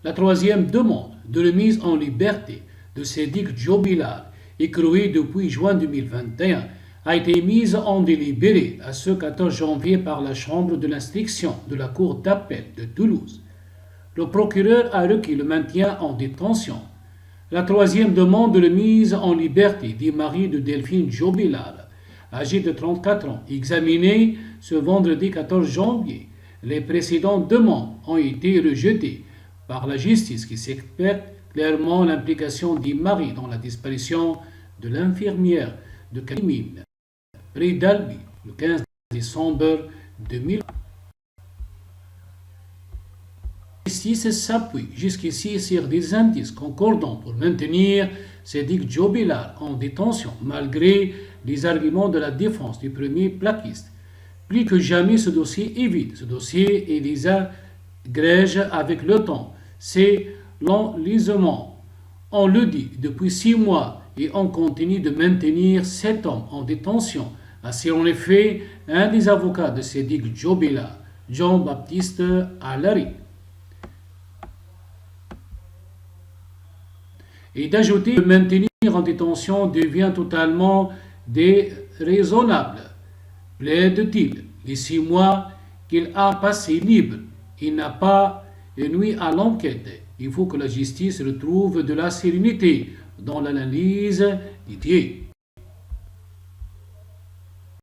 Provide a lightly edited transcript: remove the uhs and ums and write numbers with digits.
La troisième demande de remise en liberté de Sédic Jobilal, écroué depuis juin 2021, a été mise en délibéré à ce 14 janvier par la Chambre de l'instruction de la Cour d'appel de Toulouse. Le procureur a requis le maintien en détention. La troisième demande de remise en liberté du mari de Delphine Jobilal, âgé de 34 ans, examinée ce vendredi 14 janvier. Les précédentes demandes ont été rejetées par la justice qui s'expecte clairement l'implication du mari dans la disparition de l'infirmière de Camille, près d'Albi, le 15 décembre 2000. La justice s'appuie jusqu'ici sur des indices concordants pour maintenir Sédic Jobilal en détention, malgré les arguments de la défense du premier plaquiste. Plus que jamais, ce dossier est vide. Ce dossier est désagrège avec le temps. C'est l'enlisement. On le dit depuis 6 mois et on continue de maintenir cet homme en détention. Ainsi, en effet, un des avocats de Sédic Jobilal, Jean-Baptiste Allary, et d'ajouter que le maintenir en détention devient totalement déraisonnable. Plaide-t-il, les 6 mois qu'il a passés libre, il n'a pas nuit à l'enquête. Il faut que la justice retrouve de la sérénité dans l'analyse des faits.